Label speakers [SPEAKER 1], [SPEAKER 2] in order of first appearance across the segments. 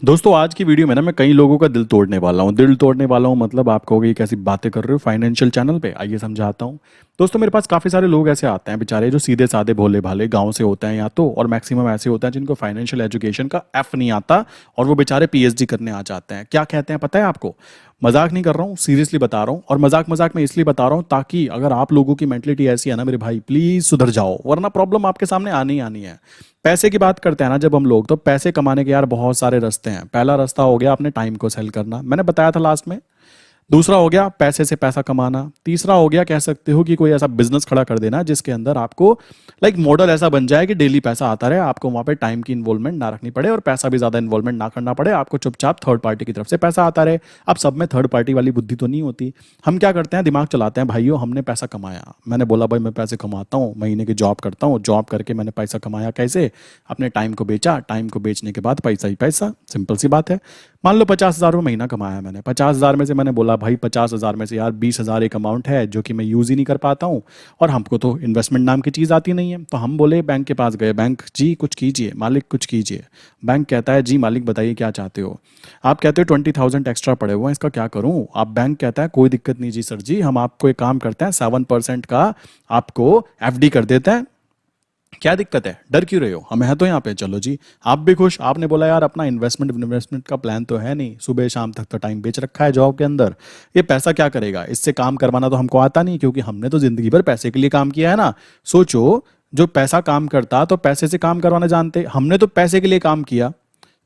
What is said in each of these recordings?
[SPEAKER 1] दोस्तों आज की वीडियो में ना मैं कई लोगों का दिल तोड़ने वाला हूँ मतलब आप कहोगे ये कैसी बातें कर रहे हो फाइनेंशियल चैनल पे। आइए समझाता हूँ। दोस्तों मेरे पास काफ़ी सारे लोग ऐसे आते हैं बेचारे जो सीधे साधे भोले भाले गांव से होते हैं या तो, और मैक्सिमम ऐसे होते हैं जिनको फाइनेंशियल एजुकेशन का एफ नहीं आता और वो बेचारे पीएचडी करने आ जाते हैं। क्या कहते हैं पता है आपको? मजाक नहीं कर रहा हूँ, सीरियसली बता रहा हूँ। और मजाक मजाक में इसलिए बता रहा हूँ ताकि अगर आप लोगों की मेंटलिटी ऐसी है ना मेरे भाई, प्लीज सुधर जाओ, वरना प्रॉब्लम आपके सामने आनी ही आनी है। पैसे की बात करते हैं ना जब हम लोग, तो पैसे कमाने के यार बहुत सारे रास्ते हैं। पहला रास्ता हो गया अपने टाइम को सेल करना, मैंने बताया था लास्ट में। दूसरा हो गया पैसे से पैसा कमाना। तीसरा हो गया कह सकते हो कि कोई ऐसा बिजनेस खड़ा कर देना जिसके अंदर आपको लाइक मॉडल ऐसा बन जाए कि डेली पैसा आता रहे, आपको वहां पे टाइम की इन्वॉल्वमेंट ना रखनी पड़े और पैसा भी ज्यादा इन्वॉल्वमेंट ना करना पड़े, आपको चुपचाप थर्ड पार्टी की तरफ से पैसा आता रहे। अब सब में थर्ड पार्टी वाली बुद्धि तो नहीं होती। हम क्या करते हैं, दिमाग चलाते हैं भाइयों, हमने पैसा कमाया, मैंने बोला भाई मैं पैसे कमाता हूँ, महीने की जॉब करता हूँ, जॉब करके मैंने पैसा कमाया कैसे? अपने टाइम को बेचा, टाइम को बेचने के बाद पैसा ही पैसा, सिंपल सी बात है। मान लो 50,000 महीना कमाया मैंने, 50,000 में से मैंने बोला भाई 50,000 में से यार 20,000 एक अमाउंट है जो कि मैं यूज़ ही नहीं कर पाता हूँ और हमको तो इन्वेस्टमेंट नाम की चीज़ आती नहीं है। तो हम बोले बैंक के पास गए, बैंक जी कुछ कीजिए, मालिक कुछ कीजिए। बैंक कहता है जी मालिक बताइए क्या चाहते हो। आप कहते हो 20,000 एक्स्ट्रा पड़े हुए हैं, इसका क्या करूँ? आप बैंक कहता है कोई दिक्कत नहीं जी सर जी, हम आपको एक काम करते हैं 7% का आपको एफडी कर देते हैं। क्या दिक्कत है, डर क्यों रहे हो? हम हैं तो यहाँ पे, चलो जी। आप भी खुश, आपने बोला यार अपना इन्वेस्टमेंट का प्लान तो है नहीं, सुबह शाम तक तो टाइम बेच रखा है जॉब के अंदर, ये पैसा क्या करेगा? इससे काम करवाना तो हमको आता नहीं क्योंकि हमने तो जिंदगी भर पैसे के लिए काम किया है ना। सोचो, जो पैसा काम करता तो पैसे से काम करवाना जानते, हमने तो पैसे के लिए काम किया।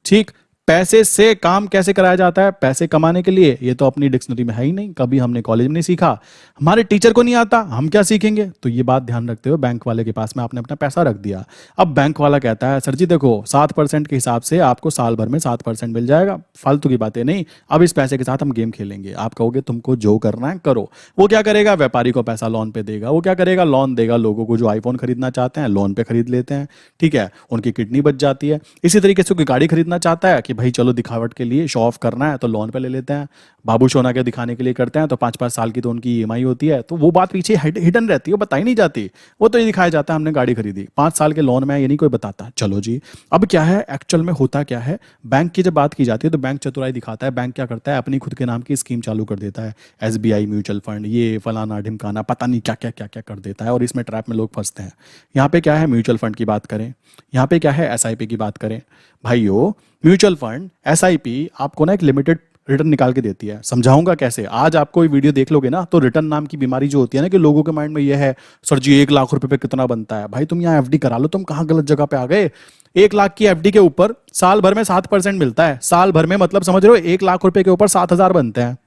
[SPEAKER 1] ठीक, पैसे से काम कैसे कराया जाता है पैसे कमाने के लिए, ये तो अपनी डिक्शनरी में है ही नहीं, कभी हमने कॉलेज में नहीं सीखा, हमारे टीचर को नहीं आता, हम क्या सीखेंगे? तो ये बात ध्यान रखते हुए बैंक वाले के पास में आपने अपना पैसा रख दिया। अब बैंक वाला कहता है सर जी देखो 7% के हिसाब से आपको साल भर में 7% मिल जाएगा, फालतू की बातें नहीं, अब इस पैसे के साथ हम गेम खेलेंगे। आप कहोगे तुमको जो करना है करो। वो क्या करेगा, व्यापारी को पैसा लोन पे देगा। वो क्या करेगा, लोन देगा लोगों को जो आईफोन खरीदना चाहते हैं, लोन पे खरीद लेते हैं। ठीक है, उनकी किडनी बच जाती है। इसी तरीके से कोई गाड़ी खरीदना चाहता है कि भाई चलो दिखावट के लिए शो ऑफ करना है तो लोन पे ले लेते हैं। बाबू सोना के दिखाने के लिए करते हैं तो 5-5 साल की तो उनकी ईएमआई होती है, तो वो बात पीछे हिडन रहती है, वो बताई नहीं जाती। वो तो ये दिखाया जाता है हमने गाड़ी खरीदी 5 साल के लोन में, ये नहीं कोई बताता। चलो जी, अब क्या है एक्चुअल में होता क्या है, बैंक की जब बात की जाती है तो बैंक चतुराई दिखाता है। बैंक क्या करता है, अपनी खुद के नाम की स्कीम चालू कर देता है, एसबीआई म्यूचुअल फंड, ये फलाना ढिमकाना, पता नहीं क्या क्या क्या क्या कर देता है और इसमें ट्रैप में लोग फंसते हैं। यहाँ पे क्या है, म्यूचुअल फंड की बात करें, यहाँ पे क्या है एसआईपी की बात करें। भाइयों, म्यूचुअल फंड एसआईपी आपको ना एक लिमिटेड रिटर्न निकाल के देती है। समझाऊंगा कैसे, आज आपको ये वीडियो देख लोगे ना तो रिटर्न नाम की बीमारी जो होती है ना कि लोगों के माइंड में ये है सर जी 1 लाख रुपए पे कितना बनता है, भाई तुम यहाँ एफडी करा लो, तुम कहाँ गलत जगह पे आ गए। 1 लाख की एफडी के ऊपर साल भर में 7% मिलता है, साल भर में मतलब समझ रहे हो 1 लाख रुपए के ऊपर 7,000 बनते हैं।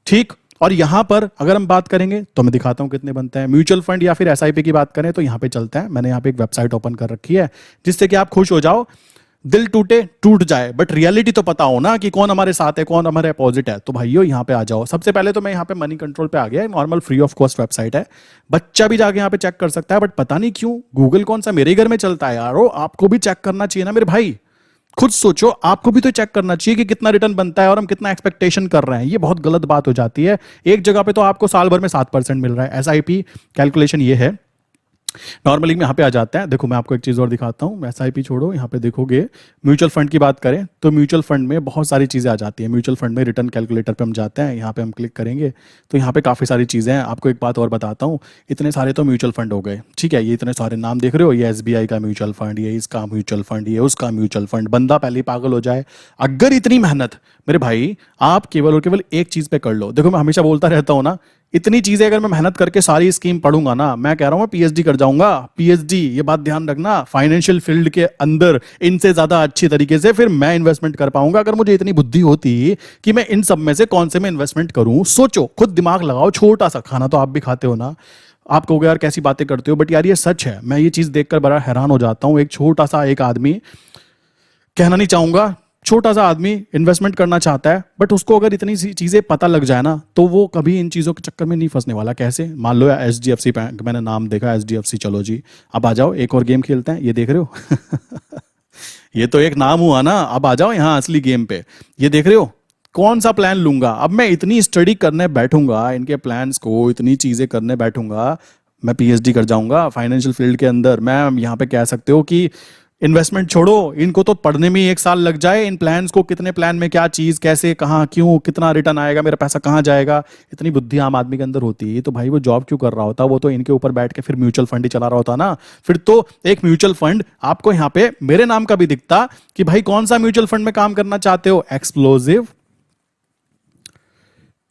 [SPEAKER 1] ठीक, और यहां पर अगर हम बात करेंगे तो मैं दिखाता हूं कितने बनते हैं। म्यूचुअल फंड या फिर एसआईपी की बात करें तो यहां पे चलते हैं, मैंने यहां पे एक वेबसाइट ओपन कर रखी है जिससे कि आप खुश हो जाओ, दिल टूटे टूट जाए, बट रियलिटी तो पता हो ना कि कौन हमारे साथ है कौन हमारे अपोजिट है। तो भाइयों यहाँ पे आ जाओ। सबसे पहले तो मैं यहाँ पे मनी कंट्रोल पे आ गया, normal free of cost website है, बच्चा भी जाके यहाँ पे चेक कर सकता है। बट पता नहीं क्यों गूगल कौन सा मेरे घर में चलता है यारो, आपको भी चेक करना चाहिए ना मेरे भाई। खुद सोचो, आपको भी तो चेक करना चाहिए कि कितना रिटर्न बनता है और हम कितना एक्सपेक्टेशन कर रहे हैं। ये बहुत गलत बात हो जाती है। एक जगह पे तो आपको साल भर में 7% मिल रहा है, एसआईपी कैलकुलेशन ये है। नॉर्मली में यहाँ पे आ जाते हैं, देखो मैं आपको एक चीज़ और दिखाता हूँ, एसआईपी छोड़ो, यहाँ पे देखोगे म्यूचुअल फंड की बात करें तो म्यूचुअल फंड में बहुत सारी चीज़ें आ जाती हैं। म्यूचुअल फंड में रिटर्न कैलकुलेटर पे हम जाते हैं, यहाँ पे हम क्लिक करेंगे तो यहाँ पे काफ़ी सारी चीज़ें हैं। आपको एक बात और बताता हूँ, इतने सारे तो म्यूचुअल फंड हो गए, ठीक है, ये इतने सारे नाम देख रहे हो, ये एसबीआई का म्यूचुअल फंड, ये इसका म्यूचुअल फंड, ये उसका म्यूचुअल फंड, बंदा पहले ही पागल हो जाए। अगर इतनी मेहनत मेरे भाई आप केवल और केवल एक चीज़ पे कर लो। देखो मैं हमेशा बोलता रहता हूँ ना, इतनी चीजें अगर मैं मेहनत करके सारी स्कीम पढ़ूंगा ना, मैं कह रहा हूं मैं पीएचडी कर जाऊंगा। पीएचडी, ये बात ध्यान रखना, फाइनेंशियल फील्ड के अंदर इनसे ज्यादा अच्छी तरीके से फिर मैं इन्वेस्टमेंट कर पाऊंगा। अगर मुझे इतनी बुद्धि होती कि मैं इन सब में से कौन से में इन्वेस्टमेंट करूं, सोचो, खुद दिमाग लगाओ। छोटा सा खाना तो आप भी खाते हो ना, आप कहोगे यार कैसी बातें करते हो, बट यार ये सच है। मैं ये चीज देखकर बड़ा हैरान हो जाता हूं। एक छोटा सा एक आदमी, कहना नहीं चाहूंगा, छोटा सा आदमी इन्वेस्टमेंट करना चाहता है, बट उसको अगर इतनी सी चीजें पता लग जाए ना तो वो कभी इन चीजों के चक्कर में नहीं फंसने वाला। कैसे? मान लो एचडीएफसी बैंक, मैंने नाम देखा एचडीएफसी, चलो जी अब आ जाओ एक और गेम खेलते हैं। ये देख रहे हो ये तो एक नाम हुआ ना, अब आ जाओ यहाँ असली गेम पे। ये देख रहे हो कौन सा प्लान लूंगा? अब मैं इतनी स्टडी करने बैठूंगा, इनके प्लान्स को इतनी चीजें करने बैठूंगा, मैं पीएचडी कर जाऊंगा फाइनेंशियल फील्ड के अंदर। मैं यहाँ पे कह सकते हो कि इन्वेस्टमेंट छोड़ो, इनको तो पढ़ने में ही एक साल लग जाए, इन प्लान्स को, कितने प्लान में क्या चीज, कैसे, कहाँ, क्यों, कितना रिटर्न आएगा, मेरा पैसा कहाँ जाएगा, इतनी बुद्धि आम आदमी के अंदर होती है तो भाई वो जॉब क्यों कर रहा होता, वो तो इनके ऊपर बैठ के फिर म्यूचुअल फंड ही चला रहा होता ना। फिर तो एक म्यूचुअल फंड आपको यहाँ पे मेरे नाम का भी दिखता कि भाई कौन सा म्यूचुअल फंड में काम करना चाहते हो, एक्सप्लोसिव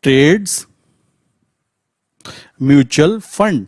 [SPEAKER 1] ट्रेड्स म्यूचुअल फंड,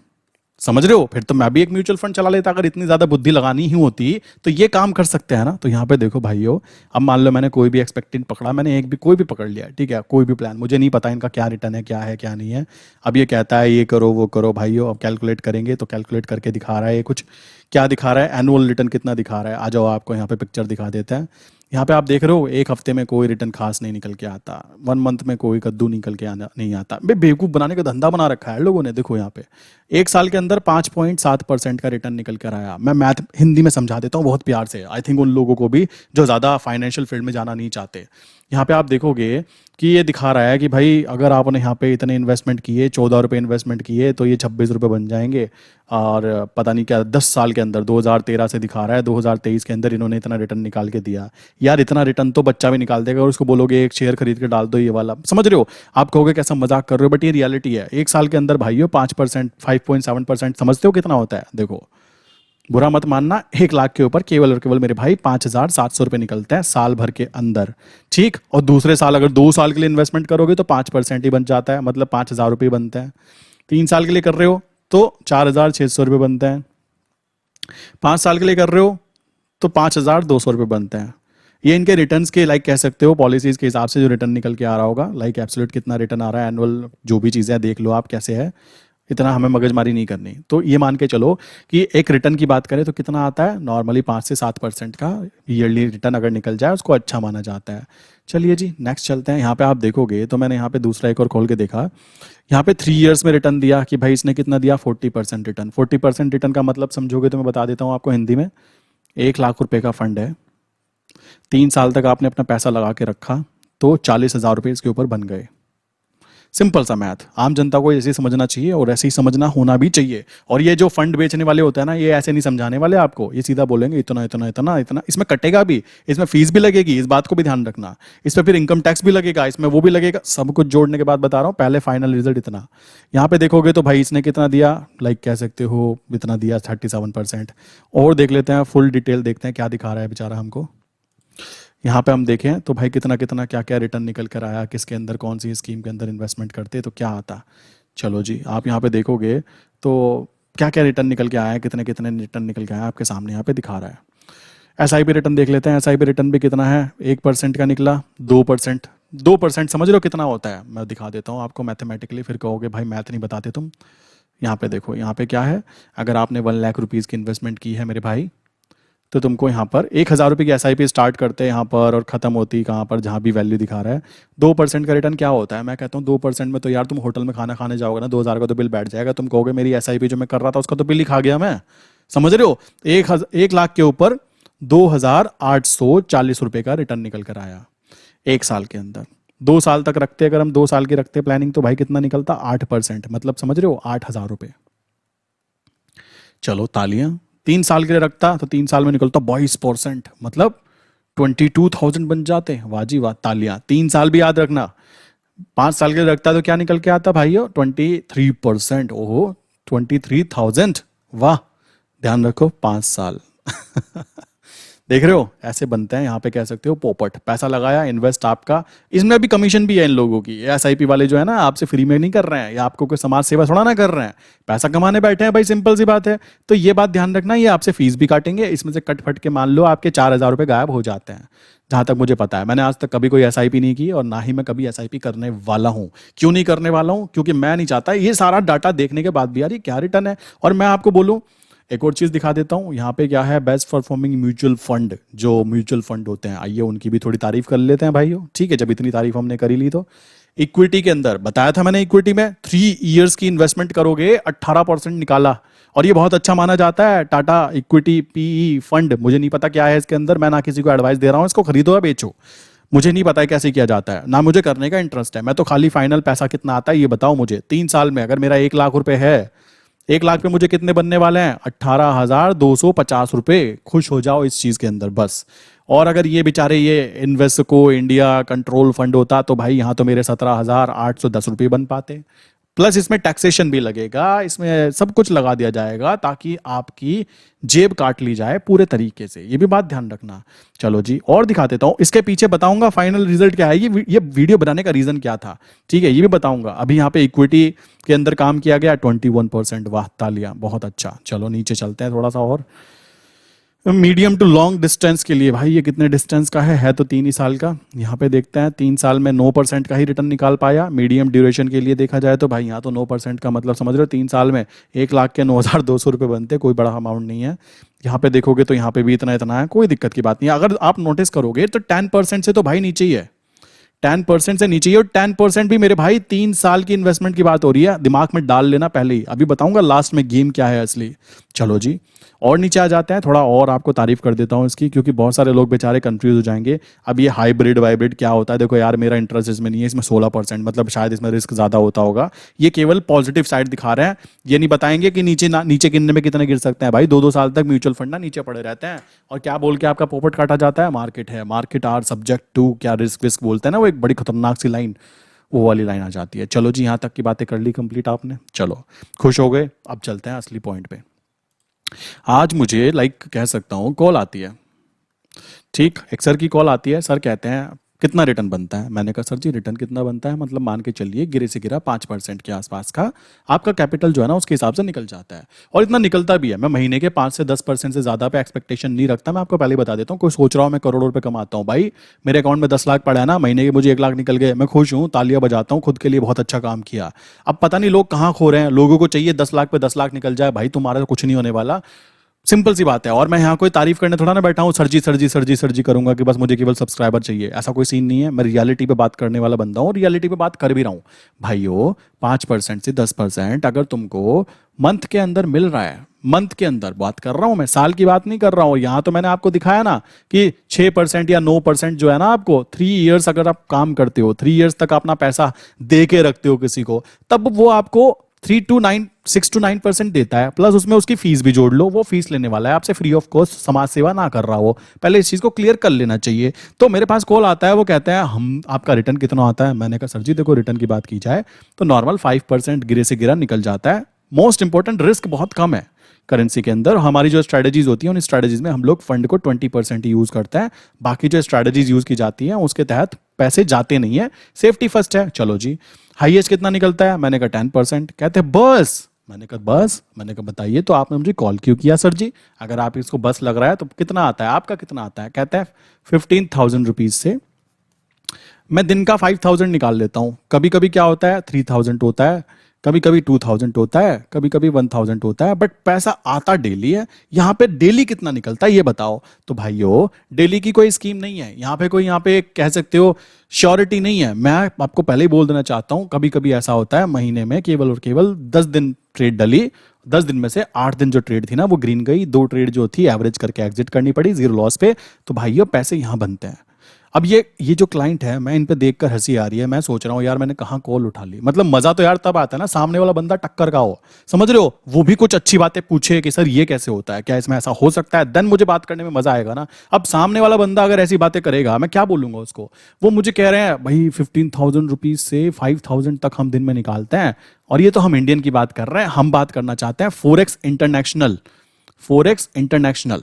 [SPEAKER 1] समझ रहे हो। फिर तो मैं भी एक म्यूचुअल फंड चला लेता, अगर इतनी ज्यादा बुद्धि लगानी ही होती तो ये काम कर सकते हैं ना। तो यहाँ पे देखो भाइयों, अब मान लो मैंने कोई भी एक्सपेक्टेड पकड़ा, मैंने एक भी कोई भी पकड़ लिया, ठीक है, कोई भी प्लान, मुझे नहीं पता इनका क्या रिटर्न है क्या नहीं है। अब ये कहता है ये करो वो करो, भाइयों अब कैलकुलेट करेंगे तो कैलकुलेट करके दिखा रहा है ये कुछ, क्या दिखा रहा है, एनुअल रिटर्न कितना दिखा रहा है। आ जाओ आपको यहाँ पे पिक्चर दिखा देता है। यहाँ पे आप देख रहे हो एक हफ्ते में कोई रिटर्न खास नहीं निकल के आता, 1 मंथ में कोई कद्दू निकल के आना नहीं आता। बेवकूफ़ बनाने का धंधा बना रखा है लोगों ने। देखो यहाँ पे 1 साल के अंदर 5.7% का रिटर्न निकल कर आया। मैं मैथ हिंदी में समझा देता हूँ बहुत प्यार से, आई थिंक उन लोगों को भी जो ज़्यादा फाइनेंशियल फील्ड में जाना नहीं चाहते। यहाँ पे आप देखोगे कि ये दिखा रहा है कि भाई अगर आपने यहाँ पे इतने इन्वेस्टमेंट किए, 14 रुपये इन्वेस्टमेंट किए तो ये 26 रुपये बन जाएंगे। और पता नहीं क्या 10 साल के अंदर, 2013 से दिखा रहा है, 2023 के अंदर इन्होंने इतना रिटर्न निकाल के दिया। यार इतना रिटर्न तो बच्चा भी निकाल देगा, और उसको बोलोगे एक शेयर खरीद के डाल दो ये वाला, समझ रहे हो। आप कहोगे कैसा मजाक कर रहे हो, बट ये रियलिटी है। 1 साल के अंदर भाइयों 5%, 5.7% समझते हो कितना होता है। देखो बुरा मत मानना, 1 लाख के ऊपर केवल और केवल मेरे भाई 5,700 रुपये निकलते हैं साल भर के अंदर, ठीक। और दूसरे साल अगर 2 साल के लिए इन्वेस्टमेंट करोगे तो 5% ही बन जाता है, मतलब 5,000 रुपये बनते हैं। 3 साल के लिए कर रहे हो तो 4,600 रुपये बनते हैं। 5 साल के लिए कर रहे हो तो 5,200 रुपये बनते हैं। ये इनके रिटर्न्स के लाइक कह सकते हो, पॉलिसीज के हिसाब से जो रिटर्न निकल के आ रहा होगा, लाइक एब्सोल्यूट कितना रिटर्न आ रहा है, एनुअल जो भी चीज़ें देख लो आप कैसे है, इतना हमें मगजमारी नहीं करनी। तो ये मान के चलो कि एक रिटर्न की बात करें तो कितना आता है, नॉर्मली 5 से 7% का ईयरली रिटर्न अगर निकल जाए उसको अच्छा माना जाता है। चलिए जी नेक्स्ट चलते हैं। यहाँ पे आप देखोगे तो मैंने यहाँ पे दूसरा एक और खोल के देखा, यहाँ पे 3 ईयर्स में रिटर्न दिया कि भाई इसने कितना दिया, 40% रिटर्न। 40% रिटर्न का मतलब समझोगे तो मैं बता देता हूँ आपको हिंदी में। 1 लाख रुपए का फंड है, 3 साल तक आपने अपना पैसा लगा के रखा तो 40,000 रुपये इसके ऊपर बन गए। सिंपल सा मैथ, आम जनता को ऐसे ही समझना चाहिए और ऐसे ही समझना होना भी चाहिए। और ये जो फंड बेचने वाले होते हैं ना, ये ऐसे नहीं समझाने वाले आपको, ये सीधा बोलेंगे इतना इतना इतना इतना, इसमें कटेगा भी, इसमें फीस भी लगेगी, इस बात को भी ध्यान रखना, इस पर फिर इनकम टैक्स भी लगेगा, इसमें वो भी लगेगा, सब कुछ जोड़ने के बाद बता रहा हूँ, पहले फाइनल रिजल्ट इतना। यहाँ पे देखोगे तो भाई इसने कितना दिया, लाइक कह सकते हो इतना दिया 37%। और देख लेते हैं फुल डिटेल, देखते हैं क्या दिखा रहा है बेचारा हमको। यहाँ पे हम देखें तो भाई कितना कितना क्या क्या रिटर्न निकल कर आया, किसके अंदर कौन सी स्कीम के अंदर इन्वेस्टमेंट करते तो क्या आता। चलो जी आप यहाँ पे देखोगे तो क्या क्या रिटर्न निकल के आया है, कितने कितने रिटर्न निकल के आया आपके सामने यहाँ पे दिखा रहा है। एसआईपी रिटर्न देख लेते हैं। एसआईपी रिटर्न भी कितना है, 1% का निकला, 2%। 2% समझ रहे हो कितना होता है, मैं दिखा देता हूँ आपको मैथमेटिकली, फिर कहोगे भाई मैथ नहीं बताते तुम। यहाँ पे देखो, यहाँ पे क्या है, अगर आपने 1 लाख रुपीज़ की इन्वेस्टमेंट की है मेरे भाई, तो तुमको यहाँ पर 1,000 रुपये की एसआईपी स्टार्ट करते हैं यहाँ पर और ख़त्म होती कहाँ पर, जहाँ भी वैल्यू दिखा रहा है। 2% का रिटर्न क्या होता है, मैं कहता हूँ 2% में तो यार तुम होटल में खाना खाने जाओगे ना, 2,000 का तो बिल बैठ जाएगा। तुम कहोगे मेरी एसआईपी जो मैं कर रहा था उसका तो बिल ही खा गया मैं, समझ रहे हो। 1 लाख के ऊपर 2,840 रुपये का रिटर्न निकल कर आया 1 साल के अंदर। 2 साल तक रखते, अगर हम 2 साल की रखते प्लानिंग, तो भाई कितना निकलता, 8%, मतलब समझ रहे हो 8,000 रुपये। चलो तालियां। 3 साल के लिए रखता तो 3 साल में निकलता 22%, मतलब 22,000 बन जाते। वाह जी वाह, तालियां। 3 साल भी याद रखना। 5 साल के लिए रखता तो क्या निकल के आता भाइयों, 23%। ओहो 23,000, वाह। ध्यान रखो 5 साल। देख रहे हो ऐसे बनते हैं, यहाँ पे कह सकते हो पोपट, पैसा लगाया, इन्वेस्ट आपका, इसमें भी कमीशन भी है इन लोगों की। एसआईपी वाले जो है ना, आपसे फ्री में नहीं कर रहे हैं, या आपको कोई समाज सेवा थोड़ा ना कर रहे हैं, पैसा कमाने बैठे हैं भाई, सिंपल सी बात है। तो ये बात ध्यान रखना, ये आपसे फीस भी काटेंगे, इसमें से कट फट के मान लो आपके 4,000 रुपये गायब हो जाते हैं। जहाँ तक मुझे पता है, मैंने आज तक कभी कोई एसआईपी नहीं की और ना ही मैं कभी एसआईपी करने वाला हूँ। क्यों नहीं करने वाला हूँ, क्योंकि मैं नहीं चाहता ये सारा डाटा देखने के बाद भी यार ये क्या रिटर्न है। और मैं आपको बोलूँ एक और चीज दिखा देता हूं, यहाँ पे क्या है, बेस्ट परफॉर्मिंग म्यूचुअल फंड, जो म्यूचुअल फंड होते हैं, आइए उनकी भी थोड़ी तारीफ कर लेते हैं भाइयों। ठीक है, जब इतनी तारीफ हमने करी ली तो इक्विटी के अंदर बताया था मैंने, इक्विटी में 3 इयर्स की इन्वेस्टमेंट करोगे 18% निकाला, और ये बहुत अच्छा माना जाता है। टाटा इक्विटी पीई फंड, मुझे नहीं पता क्या है इसके अंदर, मैं ना किसी को एडवाइस दे रहा हूँ इसको खरीदो या बेचो, मुझे नहीं पता है कैसे किया जाता है, ना मुझे करने का इंटरेस्ट है। मैं तो खाली फाइनल पैसा कितना आता है ये बताओ मुझे। 3 साल में अगर मेरा 1 लाख रुपए है, 1 लाख पे मुझे कितने बनने वाले हैं? 18,250 रुपये। खुश हो जाओ इस चीज के अंदर बस। और अगर ये बेचारे ये इन्वेस्को इंडिया कंट्रोल फंड होता तो भाई यहाँ तो मेरे 17,810 रुपये बन पाते। प्लस इसमें टैक्सेशन भी लगेगा, इसमें सब कुछ लगा दिया जाएगा ताकि आपकी जेब काट ली जाए पूरे तरीके से। ये भी बात ध्यान रखना। चलो जी और दिखा देता हूं, इसके पीछे बताऊंगा फाइनल रिजल्ट क्या है। ये वीडियो बनाने का रीजन क्या था, ठीक है, ये भी बताऊंगा। अभी यहाँ पे इक्विटी के अंदर काम किया गया 21%। वाह तालियां, बहुत अच्छा। चलो नीचे चलते हैं थोड़ा सा और। मीडियम टू लॉन्ग डिस्टेंस के लिए भाई ये कितने डिस्टेंस का है तो 3 ही साल का। यहाँ पे देखते हैं 3 साल में 9% का ही रिटर्न निकाल पाया। मीडियम ड्यूरेशन के लिए देखा जाए तो भाई यहाँ तो 9% का मतलब समझ रहे हो, 3 साल में 1 लाख के 9,200 रुपये बनते, कोई बड़ा अमाउंट नहीं है। यहाँ पे देखोगे तो यहाँ पे भी इतना इतना है, कोई दिक्कत की बात नहीं है। अगर आप नोटिस करोगे तो 10% से तो भाई नीचे ही है, 10% से नीचे ही। और 10% भी मेरे भाई 3 साल की इन्वेस्टमेंट की बात हो रही है, दिमाग में डाल लेना पहले ही। अभी बताऊंगा लास्ट में गेम क्या है असली। चलो जी और नीचे आ जाते हैं, थोड़ा और आपको तारीफ कर देता हूं इसकी, क्योंकि बहुत सारे लोग बेचारे कंफ्यूज हो जाएंगे। अब ये हाइब्रिड वाइब्रिड क्या होता है? देखो यार मेरा इंटरेस्ट इसमें नहीं है, इसमें 16%, मतलब शायद इसमें रिस्क ज्यादा होता होगा। ये केवल पॉजिटिव साइड दिखा रहे हैं, ये नहीं बताएंगे कि नीचे गिरने में कितने गिर सकते हैं। भाई 2-2 साल तक म्यूचुअल फंड ना नीचे पड़े रहते हैं, और क्या बोल के आपका पोपट काटा जाता है? मार्केट है, मार्केट आर सब्जेक्ट टू क्या रिस्क विस्क बोलते हैं ना, वो एक बड़ी खतरनाक सी लाइन, वो वाली लाइन आ जाती है। चलो जी यहाँ तक की बातें कर ली कंप्लीट आपने। चलो खुश हो गए, अब चलते हैं असली पॉइंट पे। आज मुझे कह सकता हूँ कॉल आती है, ठीक, एक सर की कॉल आती है। सर कहते हैं कितना रिटर्न बनता है? मैंने कहा सर जी रिटर्न कितना बनता है, मतलब मान के चलिए गिरे से गिरा 5% के आसपास का आपका कैपिटल जो है ना उसके हिसाब से निकल जाता है। और इतना निकलता भी है। मैं महीने के 5 से 10% से ज्यादा पे एक्सपेक्टेशन नहीं रखता। मैं आपको पहले ही बता देता हूँ, कोई सोच रहा हूँ मैं करोड़ों रुपए कमाता हूँ, भाई मेरे अकाउंट में 10 लाख पड़ा है ना, महीने के मुझे 1 लाख निकल गए, मैं खुश हूँ, तालियां बजाता हूँ, खुद के लिए बहुत अच्छा काम किया। अब पता नहीं लोग कहाँ खो रहे हैं, लोगों को चाहिए 10 लाख पे 10 लाख निकल जाए। भाई तुम्हारा तो कुछ नहीं होने वाला, सिंपल सी बात है। और मैं यहाँ कोई तारीफ करने थोड़ा ना बैठा हूँ, सर जी करूंगा कि बस मुझे केवल सब्सक्राइबर चाहिए, ऐसा कोई सीन नहीं है। मैं रियलिटी पे बात करने वाला बंदा हूँ, रियलिटी पे बात कर भी रहा हूँ। भाइयों 5% से 10% अगर तुमको मंथ के अंदर मिल रहा है, मंथ के अंदर बात कर रहा हूं मैं, साल की बात नहीं कर रहा हूं। यहां तो मैंने आपको दिखाया ना कि 6% या 9% जो है ना, आपको 3 ईयर्स अगर आप काम करते हो, 3 ईयर्स तक अपना पैसा दे के रखते हो किसी को, तब वो आपको 6 to 9% देता है। प्लस उसमें उसकी फीस भी जोड़ लो, वो फीस लेने वाला है आपसे फ्री ऑफ कॉस्ट, समाज सेवा ना कर रहा हो। पहले इस चीज को क्लियर कर लेना चाहिए। तो मेरे पास कॉल आता है, वो कहता है हम आपका रिटर्न कितना आता है? मैंने कहा सर जी देखो रिटर्न की बात की जाए तो नॉर्मल 5% गिरे से गिरा निकल जाता है। मोस्ट इंपॉर्टेंट रिस्क बहुत कम है करेंसी के अंदर। हमारी जो स्ट्रेटजीज होती है उन स्ट्रेटजीज में हम लोग फंड को 20% यूज करते हैं, बाकी जो स्ट्रेटजीज यूज की जाती हैं उसके तहत पैसे जाते नहीं है, सेफ्टी फर्स्ट है। चलो जी हाईएस्ट कितना निकलता है? मैंने कहा 10%। कहते हैं बस। मैंने कहा बस? मैंने कहा बताइए तो आपने मुझे कॉल क्यों किया सर जी? अगर आप इसको बस लग रहा है तो कितना आता है आपका, कितना आता है? कहता है 15,000 रुपीज से मैं दिन का 5,000 निकाल लेता हूं। कभी कभी क्या होता है 3,000 होता है, कभी कभी 2,000 होता है, कभी कभी 1,000 होता है, बट पैसा आता डेली है। यहां पे डेली कितना निकलता है ये बताओ। तो भाइयों डेली की कोई स्कीम नहीं है यहां पे, कोई यहां पे कह सकते हो श्योरिटी नहीं है। मैं आपको पहले ही बोल देना चाहता हूं, कभी कभी ऐसा होता है महीने में केवल और केवल 10 दिन ट्रेड डली, 10 दिन में से 8 दिन जो ट्रेड थी ना वो ग्रीन गई, 2 ट्रेड जो थी एवरेज करके एग्जिट करनी पड़ी 0 लॉस पे। तो भाइयों पैसे यहां बनते हैं। अब ये जो क्लाइंट है, मैं इन पे देखकर हंसी आ रही है। मैं सोच रहा हूँ यार मैंने कहाँ कॉल उठा ली। मतलब मजा तो यार तब आता है ना सामने वाला बंदा टक्कर का हो, समझ रहे हो, वो भी कुछ अच्छी बातें पूछे कि सर ये कैसे होता है, क्या इसमें ऐसा हो सकता है, देन मुझे बात करने में मजा आएगा ना। अब सामने वाला बंदा अगर ऐसी बातें करेगा मैं क्या बोलूंगा उसको? वो मुझे कह रहे हैं भाई 15,000 रुपीज से 5,000 तक हम दिन में निकालते हैं, और ये तो हम इंडियन की बात कर रहे हैं। हम बात करना चाहते हैं फोरेक्स इंटरनेशनल, फोरेक्स इंटरनेशनल,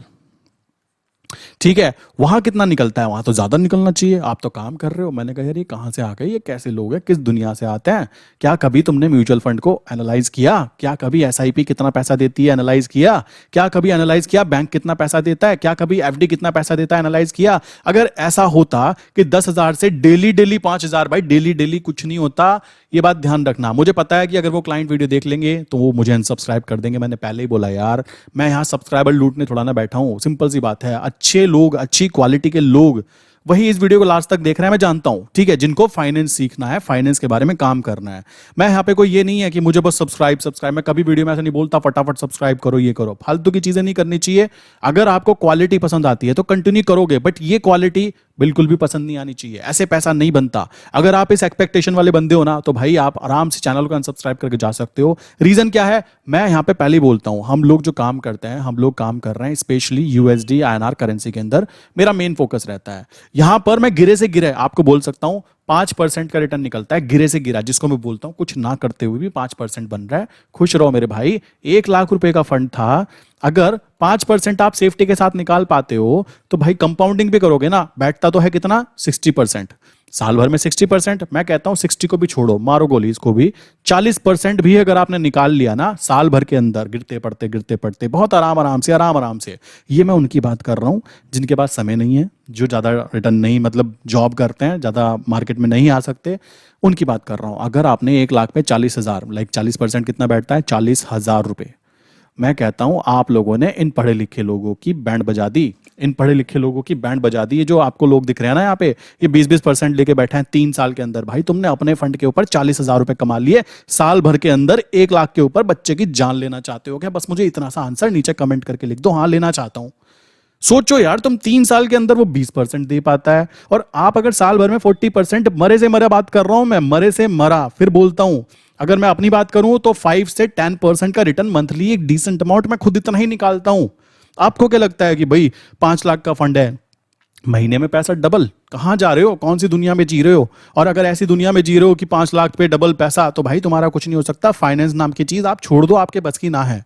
[SPEAKER 1] ठीक है। वहां कितना निकलता है? वहां तो ज्यादा निकलना चाहिए, आप तो काम कर रहे हो। मैंने कहा यार ये कहां से आ गए, ये कैसे लोग हैं, किस दुनिया से आते हैं? क्या कभी तुमने म्यूचुअल फंड को एनालाइज किया? क्या कभी एसआईपी कितना पैसा देती है एनालाइज किया? क्या कभी एनालाइज किया बैंक कितना पैसा देता है? क्या कभी एफडी कितना पैसा देता है एनालाइज किया? अगर ऐसा होता कि 10,000 से डेली डेली 5,000, भाई डेली डेली कुछ नहीं होता। ये बात ध्यान रखना। मुझे पता है कि अगर वो क्लाइंट वीडियो देख लेंगे तो वो मुझे अनसब्सक्राइब कर देंगे। मैंने पहले ही बोला यार मैं यहाँ सब्सक्राइबर लूटने थोड़ा ना बैठा हूँ, सिंपल सी बात है। अच्छे लोग, अच्छी क्वालिटी के लोग वही इस वीडियो को लास्ट तक देख रहे हैं, मैं जानता हूं, ठीक है, जिनको फाइनेंस सीखना है, फाइनेंस के बारे में काम करना है। मैं यहाँ पे कोई ये नहीं है कि मुझे बस सब्सक्राइब, मैं कभी वीडियो में ऐसा नहीं बोलता फटाफट सब्सक्राइब करो ये करो, फालतू की चीजें नहीं करनी चाहिए। अगर आपको क्वालिटी पसंद आती है तो कंटिन्यू करोगे, बट ये क्वालिटी बिल्कुल भी पसंद नहीं आनी चाहिए, ऐसे पैसा नहीं बनता। अगर आप इस एक्सपेक्टेशन वाले बंदे हो ना, तो भाई आप आराम से चैनल को अनसब्सक्राइब करके जा सकते हो। रीजन क्या है, मैं यहाँ पे पहले ही बोलता हूँ, हम लोग जो काम करते हैं, हम लोग काम कर रहे हैं स्पेशली यूएसडी आईएनआर करेंसी के अंदर, मेरा मेन फोकस रहता है। यहां पर मैं गिरे से गिरे आपको बोल सकता हूं 5% का रिटर्न निकलता है, गिरे से गिरा, जिसको मैं बोलता हूं कुछ ना करते हुए भी 5% बन रहा है। खुश रहो मेरे भाई। 1 लाख रुपए का फंड था, अगर 5% आप सेफ्टी के साथ निकाल पाते हो तो भाई कंपाउंडिंग भी करोगे ना, बैठता तो है कितना 60%, साल भर में 60%। मैं कहता हूं 60 को भी छोड़ो, मारो गोली इसको भी, 40% भी अगर आपने निकाल लिया ना साल भर के अंदर, गिरते पड़ते बहुत आराम आराम से। ये मैं उनकी बात कर रहा हूं जिनके पास समय नहीं है, जो ज़्यादा रिटर्न नहीं, मतलब जॉब करते हैं, ज़्यादा मार्केट में नहीं आ सकते, उनकी बात कर रहा हूं। अगर आपने 1 लाख में 40,000, लाइक 40% कितना बैठता है, 40,000 रुपये। मैं कहता हूं आप लोगों ने इन पढ़े लिखे लोगों की बैंड बजा दी, इन पढ़े लिखे लोगों की बैंड बजा दी। ये जो आपको लोग दिख रहे हैं ना यहाँ पे, ये 20-20% लेके बैठे हैं 3 साल के अंदर, भाई तुमने अपने फंड के ऊपर 40,000 रुपए कमा लिए, साल भर के अंदर 1 लाख के ऊपर बच्चे की जान लेना चाहते हो क्या? बस मुझे इतना सा आंसर नीचे कमेंट करके लिख दो, हाँ लेना चाहता हूं। सोचो यार, तुम 3 साल के अंदर वो 20% दे पाता है, और आप अगर साल भर में 40%, मरे से मरा बात कर रहा हूं मैं, मरे से मरा, फिर बोलता हूं अगर मैं अपनी बात करूं तो 5 से 10% का रिटर्न मंथली, एक डिसेंट अमाउंट, मैं खुद इतना ही निकालता हूं। आपको क्या लगता है कि भाई 5 लाख का फंड है, महीने में पैसा डबल? कहां जा रहे हो, कौन सी दुनिया में जी रहे हो? और अगर ऐसी दुनिया में जी रहे हो कि 5 लाख पे डबल पैसा, तो भाई तुम्हारा कुछ नहीं हो सकता। फाइनेंस नाम की चीज आप छोड़ दो, आपके बस की ना है।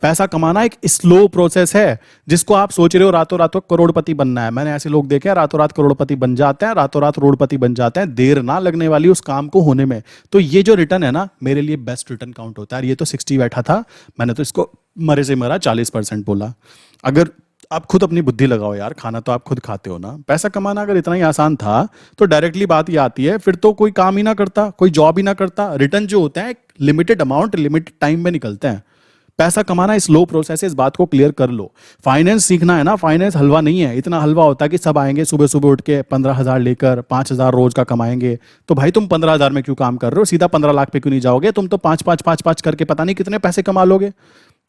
[SPEAKER 1] पैसा कमाना एक स्लो प्रोसेस है, जिसको आप सोच रहे हो रातों रात करोड़पति बनना है। मैंने ऐसे लोग देखे हैं रातों रात करोड़पति बन जाते हैं, रातों रात रोडपति बन जाते हैं, देर ना लगने वाली उस काम को होने में। तो ये जो रिटर्न है ना, मेरे लिए बेस्ट रिटर्न काउंट होता है। ये तो 60 बैठा था, मैंने तो इसको मरे से मरा 40% बोला। अगर आप खुद अपनी बुद्धि लगाओ यार, खाना तो आप खुद खाते हो ना। पैसा कमाना अगर इतना ही आसान था तो डायरेक्टली बात ये आती है, फिर तो कोई काम ही ना करता, कोई जॉब ही ना करता। रिटर्न जो होते हैं एक लिमिटेड अमाउंट, लिमिटेड टाइम में निकलते हैं। पैसा कमाना स्लो प्रोसेस है, इस बात को क्लियर कर लो। फाइनेंस सीखना है ना, फाइनेंस हलवा नहीं है। इतना हलवा होता है कि सब आएंगे सुबह सुबह उठ के 15,000 लेकर 5,000 रोज का कमाएंगे। तो भाई तुम 15,000 में क्यों काम कर रहे हो? सीधा 15 लाख पे क्यों नहीं जाओगे? तुम तो 5-5 करके पता नहीं कितने पैसे कमा लोगे।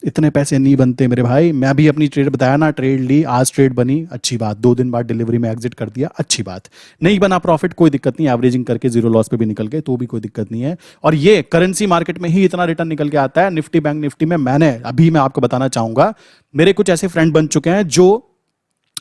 [SPEAKER 1] इतने पैसे नहीं बनते मेरे भाई। मैं भी अपनी ट्रेड बताया ना, ट्रेड ली, आज ट्रेड बनी, अच्छी बात। 2 दिन बाद डिलीवरी में एग्जिट कर दिया, अच्छी बात। नहीं बना प्रॉफिट, कोई दिक्कत नहीं, एवरेजिंग करके जीरो लॉस पे भी निकल गए तो भी कोई दिक्कत नहीं है। और ये करेंसी मार्केट में ही इतना रिटर्न निकल के आता है। निफ्टी बैंक निफ्टी में मैंने अभी मैं आपको बताना चाहूंगा, मेरे कुछ ऐसे फ्रेंड बन चुके हैं जो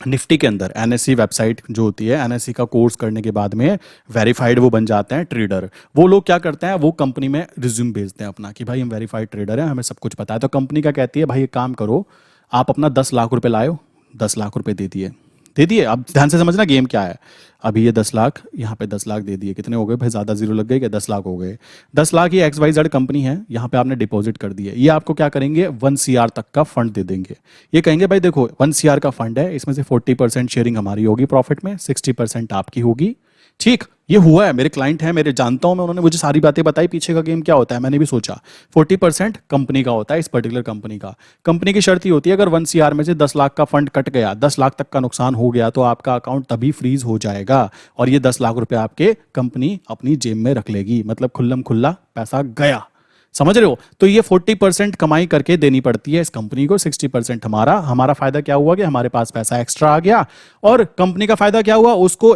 [SPEAKER 1] निफ्टी के अंदर एनएससी वेबसाइट जो होती है, एनएससी का कोर्स करने के बाद में वेरीफाइड वो बन जाते हैं ट्रेडर। वो लोग क्या करते हैं, वो कंपनी में रिज्यूम भेजते हैं अपना कि भाई हम वेरीफाइड ट्रेडर हैं, हमें सब कुछ पता है। तो कंपनी क्या कहती है, भाई एक काम करो, आप अपना 10 लाख रुपए लाओ, 10 लाख रुपए दे दिए। अब ध्यान से समझना गेम क्या है। अभी ये 10 लाख, यहाँ पे 10 लाख दे दिए, कितने हो गए भाई? ज्यादा जीरो लग गए क्या? 10 लाख हो गए। 10 लाख ये XYZ कंपनी है, यहाँ पे आपने डिपॉजिट कर दिए। ये आपको क्या करेंगे, 1 CR तक का फंड दे देंगे। ये कहेंगे भाई देखो 1 CR का फंड है, इसमें से 40% शेयरिंग हमारी होगी प्रॉफिट में, 60% आपकी होगी। ठीक, ये हुआ है, मेरे क्लाइंट है, मेरे जानता हूं मैं, उन्होंने मुझे सारी बातें बताई पीछे का गेम क्या होता है। मैंने भी सोचा 40% कंपनी का होता है, इस पर्टिकुलर कंपनी का। कंपनी की शर्त ही होती है अगर 1 CR में से 10 लाख का फंड कट गया, 10 लाख तक का नुकसान हो गया, तो आपका अकाउंट तभी फ्रीज हो जाएगा और ये 10 लाख रुपए आपके कंपनी अपनी जेब में रख लेगी। मतलब खुल्लम खुल्ला पैसा गया। समझ रहे हो? तो ये 40% कमाई करके देनी पड़ती है इस कंपनी को, 60% हमारा। हमारा फायदा क्या हुआ कि हमारे पास पैसा एक्स्ट्रा आ गया, और कंपनी का फायदा क्या हुआ, उसको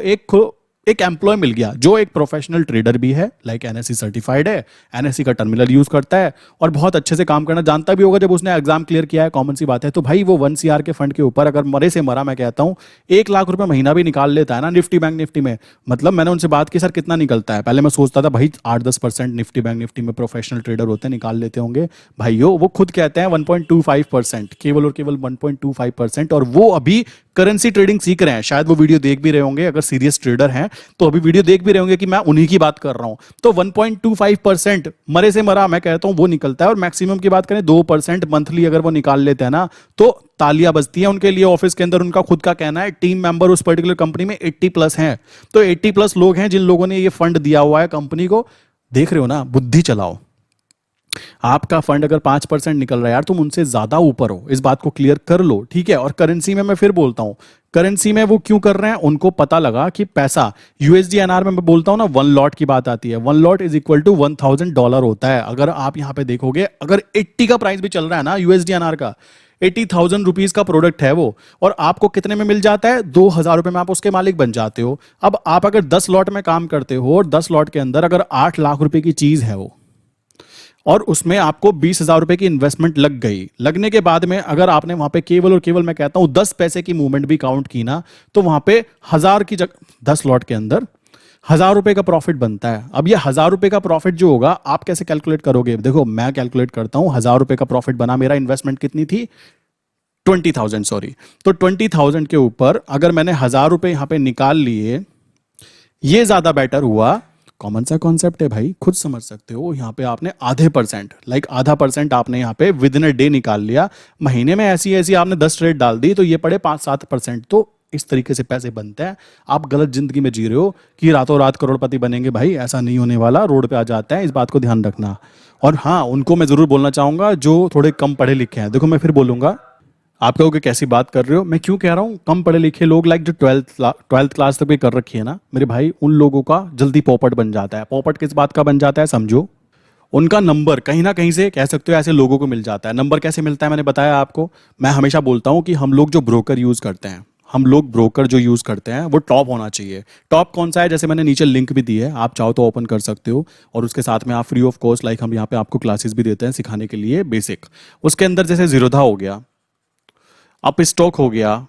[SPEAKER 1] एक एम्प्लॉय मिल गया जो एक प्रोफेशनल ट्रेडर भी है, लाइक एनएससी सर्टिफाइड है, एनएससी का टर्मिनल यूज करता है और बहुत अच्छे से काम करना जानता भी होगा। जब उसने एग्जाम क्लियर किया है, कॉमन सी बात है। तो भाई वो 1 CR के फंड के ऊपर अगर मरे से मरा, मैं कहता हूं 1 लाख रुपए महीना भी निकाल लेता है ना निफ्टी बैंक निफ्टी में। मतलब मैंने उनसे बात की, सर कितना निकलता है? पहले मैं सोचता था भाई 8-10% निफ्टी बैंक निफ्टी में प्रोफेशनल ट्रेडर होते हैं, निकाल लेते होंगे। भाइयों वो खुद कहते हैं 1.25%, केवल और केवल 1.25%। और वो अभी करेंसी ट्रेडिंग सीख रहे हैं। शायद वो वीडियो देख भी रहे होंगे, अगर सीरियस ट्रेडर हैं तो अभी वीडियो देख भी रहे होंगे कि मैं उन्हीं की बात कर रहा हूं। तो 1.25% मरे से मरा, मैं कहता हूं वो निकलता है। और मैक्सिमम की बात करें 2% मंथली अगर वो निकाल लेते हैं ना, तो तालियां बजती हैं उनके लिए। ऑफिस के अंदर उनका खुद का कहना है टीम मेंबर उस पर्टिकुलर कंपनी में 80+ हैं। तो 80+ लोग हैं जिन लोगों ने ये फंड दिया हुआ है कंपनी को। देख रहे हो ना, बुद्धि चलाओ। आपका फंड अगर 5% निकल रहा है यार, तुम उनसे ज्यादा ऊपर हो, इस बात को क्लियर कर लो, ठीक है। और करेंसी में मैं फिर बोलता हूं, करेंसी में वो क्यों कर रहे हैं, उनको पता लगा कि पैसा USD/INR में मैं बोलता हूं ना, 1 लॉट की बात आती है, 1 लॉट इज इक्वल टू $1,000 होता है। अगर आप यहां पे देखोगे, अगर 80 का प्राइस भी चल रहा है ना USD/INR का, ₹80,000 का प्रोडक्ट है वो, और आपको कितने में मिल जाता है? 2,000 रुपए में आप उसके मालिक बन जाते हो। अब आप अगर 10 लॉट में काम करते हो और 10 लॉट के अंदर अगर 8 लाख रुपए की चीज है वो, और उसमें आपको 20,000 रुपए की इन्वेस्टमेंट लग गई, लगने के बाद में अगर आपने वहां पे केवल और केवल मैं कहता हूं 10 पैसे की मूवमेंट भी काउंट की ना, तो वहां पे 1000 की जगह 10 लॉट के अंदर 1000 रुपए का प्रॉफिट बनता है। अब ये 1000 रुपए का प्रॉफिट जो होगा आप कैसे कैलकुलेट करोगे? देखो मैं कैलकुलेट करता हूं, 1000 रुपए का प्रॉफिट बना, मेरा इन्वेस्टमेंट कितनी थी? 20,000, सॉरी। तो 20,000 के ऊपर अगर मैंने 1000 रुपए यहां पे निकाल लिए, ये ज्यादा बेटर हुआ। कॉमन सा कॉन्सेप्ट है भाई, खुद समझ सकते हो। यहाँ पे आपने आधे परसेंट, लाइक आधा परसेंट आपने यहाँ पे विद इन अ डे निकाल लिया। महीने में ऐसी ऐसी आपने 10 ट्रेड डाल दी तो ये पड़े 5-7%। तो इस तरीके से पैसे बनते हैं। आप गलत जिंदगी में जी रहे हो कि रातों रात करोड़पति बनेंगे, भाई ऐसा नहीं होने वाला। रोड पे आ जाता है, इस बात को ध्यान रखना। और हाँ, उनको मैं जरूर बोलना चाहूंगा जो थोड़े कम पढ़े लिखे हैं। देखो मैं फिर बोलूंगा, आप कहोगे कैसी बात कर रहे हो? मैं क्यों कह रहा हूं कम पढ़े लिखे लोग? लाइक जो ट्वेल्थ क्लास तक भी कर रखी है ना मेरे भाई, उन लोगों का जल्दी पोपट बन जाता है। पोपट किस बात का बन जाता है समझो? उनका नंबर कहीं ना कहीं से कह सकते हो ऐसे लोगों को मिल जाता है। नंबर कैसे मिलता है मैंने बताया आपको। मैं हमेशा बोलता हूं कि हम लोग जो ब्रोकर यूज करते हैं, हम लोग ब्रोकर जो यूज करते हैं वो टॉप होना चाहिए। टॉप कौन सा है? जैसे मैंने नीचे लिंक भी दी है, आप चाहो तो ओपन कर सकते हो। और उसके साथ में आप फ्री ऑफ कॉस्ट, लाइक हम यहाँ पे आपको क्लासेस भी देते हैं सिखाने के लिए बेसिक। उसके अंदर जैसे जीरोधा हो गया, अप स्टॉक हो गया,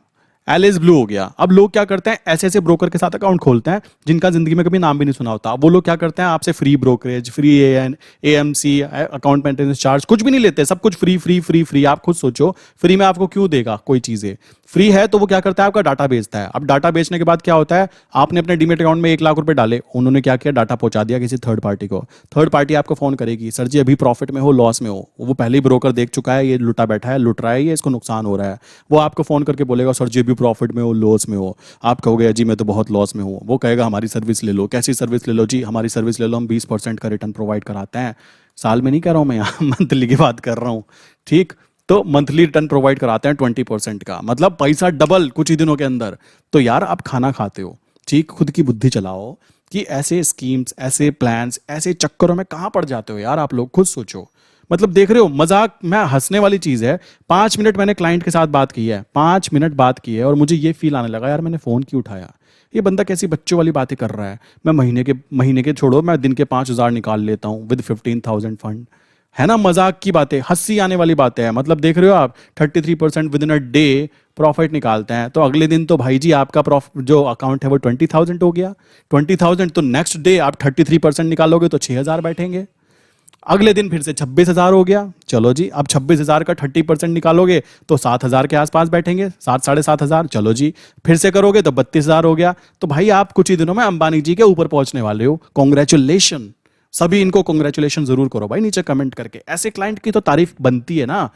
[SPEAKER 1] एलिस ब्लू हो गया। अब लोग क्या करते हैं, ऐसे ऐसे ब्रोकर के साथ अकाउंट खोलते हैं जिनका जिंदगी में कभी नाम भी नहीं सुना होता। वो लोग क्या करते हैं, आपसे free brokerage, free AMC, account maintenance charge कुछ भी नहीं लेते। सब कुछ फ्री फ्री फ्री फ्री। आप खुद सोचो, फ्री में आपको क्यों देगा कोई चीजें? फ्री है तो वो क्या करता है, आपका डाटा बेचता है। अब डाटा बेचने के बाद क्या होता है, आपने अपने डीमेट अकाउंट में 1 लाख रुपए डाले, उन्होंने क्या किया, डाटा पहुंचा दिया किसी थर्ड पार्टी को। थर्ड पार्टी आपको फोन करेगी, सर जी अभी प्रॉफिट में हो, लॉस में हो। वो पहले ही ब्रोकर देख चुका है, ये लुटा बैठा है, लुट रहा है, ये इसको नुकसान हो रहा है। वो आपको फोन करके बोलेगा, सर जी अभी प्रॉफिट में हो, लॉस में हो। आप कहोगे जी मैं तो बहुत लॉस में हूँ। वो कहेगा हमारी सर्विस ले लो। कैसी सर्विस ले लो जी? हमारी सर्विस ले लो, हम 20% का रिटर्न प्रोवाइड कराते हैं। साल में नहीं कह रहा हूँ मैं, यहाँ मंथली की बात कर रहा हूँ। ठीक, तो मंथली रिटर्न प्रोवाइड कराते हैं 20% का, मतलब पैसा डबल कुछ ही दिनों के अंदर। तो यार आप खाना खाते हो, ठीक, खुद की बुद्धि चलाओ कि ऐसे स्कीम्स, ऐसे प्लान्स, ऐसे चक्करों में कहाँ पड़ जाते हो यार आप लोग? खुद सोचो। मतलब देख रहे हो मजाक, मैं हंसने वाली चीज है। 5 मिनट मैंने क्लाइंट के साथ बात की है, 5 मिनट बात की है, और मुझे ये फील आने लगा यार मैंने फोन क्यों उठाया। ये बंदा कैसी बच्चों वाली बातें कर रहा है। मैं महीने के छोड़ो, मैं दिन के 5,000 निकाल लेता हूँ विद 15,000 फंड। है ना मजाक की बातें, हंसी आने वाली बातें हैं। मतलब देख रहे हो आप, 33% with in a day profit निकालते हैं। तो अगले दिन तो भाई जी आपका प्रॉफिट जो अकाउंट है वो 20,000 हो गया। 20,000 तो नेक्स्ट डे आप 33% निकालोगे तो 6,000 बैठेंगे। अगले दिन फिर से 26,000 हो गया। चलो जी, अब 26,000 का 30% निकालोगे तो 7,000 के आसपास बैठेंगे, 7-7,500। चलो जी, फिर से करोगे तो 32,000 हो गया। तो भाई आप कुछ ही दिनों में अंबानी जी के ऊपर पहुंचने वाले हो। कॉन्ग्रेचुलेशन, सभी इनको कॉन्ग्रेचुलेशन जरूर करो भाई नीचे कमेंट करके। ऐसे क्लाइंट की तो तारीफ बनती है ना।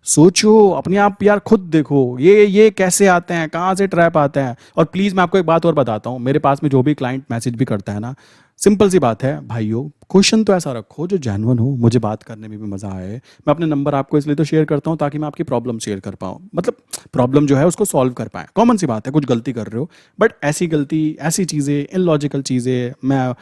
[SPEAKER 1] सोचो अपने आप यार, खुद देखो ये कैसे आते हैं, कहाँ से ट्रैप आते हैं। और प्लीज मैं आपको एक बात और बताता हूँ, मेरे पास में जो भी क्लाइंट मैसेज भी करता है ना, सिंपल सी बात है भाइयों, क्वेश्चन तो ऐसा रखो जो जेन्युइन हो, मुझे बात करने में भी मजा आए। मैं अपने नंबर आपको इसलिए तो शेयर करता हूँ ताकि मैं आपकी प्रॉब्लम शेयर कर पाऊँ, मतलब प्रॉब्लम जो है उसको सॉल्व कर पाए। कॉमन सी बात है, कुछ गलती कर रहे हो, बट ऐसी गलती, ऐसी चीज़ें, इनलॉजिकल चीज़ें मैं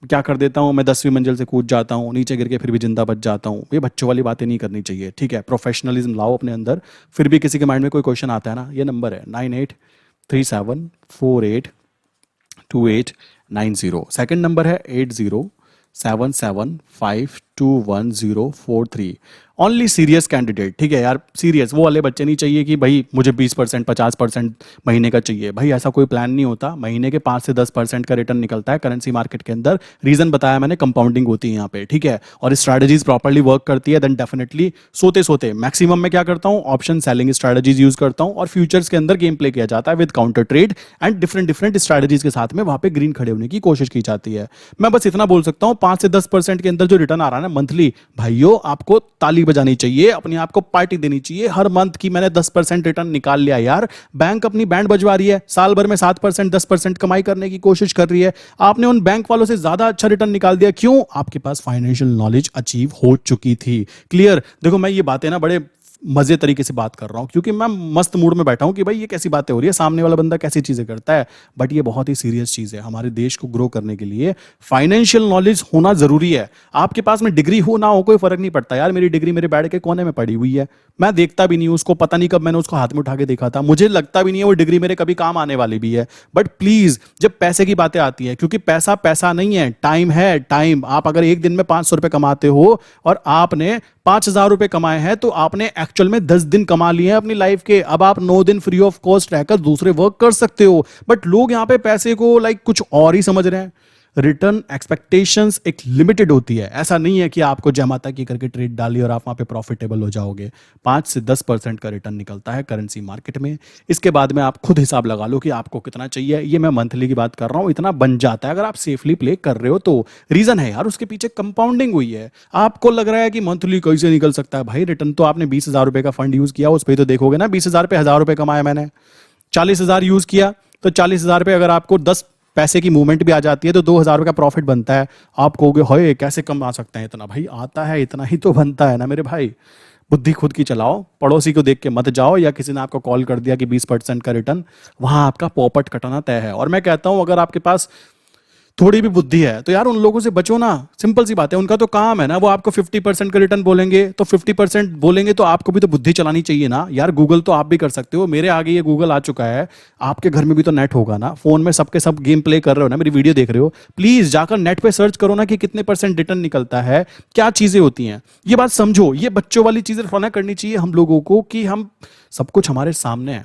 [SPEAKER 1] क्या कर देता हूँ, मैं 10वीं मंजिल से कूद जाता हूँ, नीचे गिर के फिर भी जिंदा बच जाता हूँ। ये बच्चों वाली बातें नहीं करनी चाहिए, ठीक है? प्रोफेशनलिज्म लाओ अपने अंदर। फिर भी किसी के माइंड में कोई क्वेश्चन आता है ना, ये नंबर है 9837482890। सेकंड नंबर है 8077521043। ओनली सीरियस कैंडिडेट, ठीक है यार, सीरियस। वो वाले बच्चे नहीं चाहिए कि भाई मुझे 20% 50% महीने का चाहिए। भाई ऐसा कोई प्लान नहीं होता। महीने के 5 से 10% का रिटर्न निकलता है करेंसी मार्केट के अंदर। रीजन बताया मैंने, कंपाउंडिंग होती है यहाँ पे, ठीक है? और स्ट्रैटेजीज प्रॉपर्ली वर्क करती है, देन डेफिनेटली सोते सोते मैक्सिमम में क्या करता हूँ, ऑप्शन सेलिंग स्ट्रैटेजीज यूज करता हूँ। और फ्यूचर्स के अंदर गेम प्ले किया जाता है with counter trade and different different strategies के साथ में वहां पे ग्रीन खड़े होने की कोशिश की जाती है। मैं बस इतना बोल सकता हूँ, 5 से 10% के अंदर जो रिटर्न आ रहा है ना मंथली, भाइयों आपको ताली बजानी चाहिए, अपने आप को पार्टी देनी चाहिए हर मंथ की मैंने 10% रिटर्न निकाल लिया यार। बैंक अपनी बैंड बजवा रही है, साल भर में 7% 10% कमाई करने की कोशिश कर रही है। आपने उन बैंक वालों से ज्यादा अच्छा रिटर्न निकाल दिया। क्यों? आपके पास फाइनेंशियल नॉलेज अचीव हो चुकी थी। क्लियर? देखो मैं ये बातें ना बड़े मजे तरीके से बात कर रहा हूँ क्योंकि मैं मस्त मूड में बैठा हूँ कि भाई ये कैसी बातें हो रही है, सामने वाला बंदा कैसी चीजें करता है। बट ये बहुत ही सीरियस चीज है। हमारे देश को ग्रो करने के लिए फाइनेंशियल नॉलेज होना जरूरी है। आपके पास में डिग्री हो ना हो कोई फर्क नहीं पड़ता यार। मेरी डिग्री मेरे बेड के कोने में पड़ी हुई है, मैं देखता भी नहीं हूं उसको, पता नहीं कब मैंने उसको हाथ में उठा के देखा था, मुझे लगता भी नहीं है वो डिग्री मेरे कभी काम आने वाली भी है। बट प्लीज जब पैसे की बातें आती है, क्योंकि पैसा पैसा नहीं है, टाइम है। टाइम, आप अगर एक दिन में 500 रुपए कमाते हो और आपने 5,000 रुपए कमाए हैं तो आपने एक्चुअल में 10 दिन कमा लिए हैं अपनी लाइफ के। अब आप 9 दिन फ्री ऑफ कॉस्ट रहकर दूसरे वर्क कर सकते हो। बट लोग यहां पे पैसे को लाइक कुछ और ही समझ रहे हैं। रिटर्न एक्सपेक्टेशंस एक लिमिटेड होती है। ऐसा नहीं है कि आपको जय माता की करके ट्रेड डाली और आप वहां पे प्रॉफिटेबल हो जाओगे। 5 से 10% का रिटर्न निकलता है करेंसी मार्केट में। इसके बाद में आप खुद हिसाब लगा लो कि आपको कितना चाहिए। ये मैं मंथली की बात कर रहा हूं, इतना बन जाता है अगर आप सेफली प्ले कर रहे हो तो। रीजन है यार, उसके पीछे कंपाउंडिंग हुई है। आपको लग रहा है कि मंथली कैसे निकल सकता है भाई रिटर्न, तो आपने 20,000 रुपए का फंड यूज किया, उस पर तो देखोगे ना 20,000 पे 1,000 रुपए कमाए मैंने। 40,000 यूज किया तो 40,000 पे अगर आपको 10 पैसे की मूवमेंट भी आ जाती है तो 2,000 का प्रॉफिट बनता है। आप कहोगे होए कैसे कमा सकते हैं इतना, भाई आता है, इतना ही तो बनता है ना मेरे भाई। बुद्धि खुद की चलाओ, पड़ोसी को देख के मत जाओ, या किसी ने आपको कॉल कर दिया कि 20% का रिटर्न, वहां आपका पॉपट कटाना तय है। और मैं कहता हूं अगर आपके पास थोड़ी भी बुद्धि है तो यार उन लोगों से बचो ना। सिंपल सी बात है, उनका तो काम है ना, वो आपको 50% का रिटर्न बोलेंगे तो 50% बोलेंगे तो आपको भी तो बुद्धि चलानी चाहिए ना यार। गूगल तो आप भी कर सकते हो, मेरे आगे ये गूगल आ चुका है, आपके घर में भी तो नेट होगा ना, फोन में सबके सब गेम प्ले कर रहे हो ना, मेरी वीडियो देख रहे हो, प्लीज जाकर नेट पे सर्च करो ना कि कितने % रिटर्न निकलता है, क्या चीजें होती हैं। ये बात समझो, ये बच्चों वाली चीजें फॉलो करनी चाहिए हम लोगों को कि हम सब कुछ हमारे सामने है,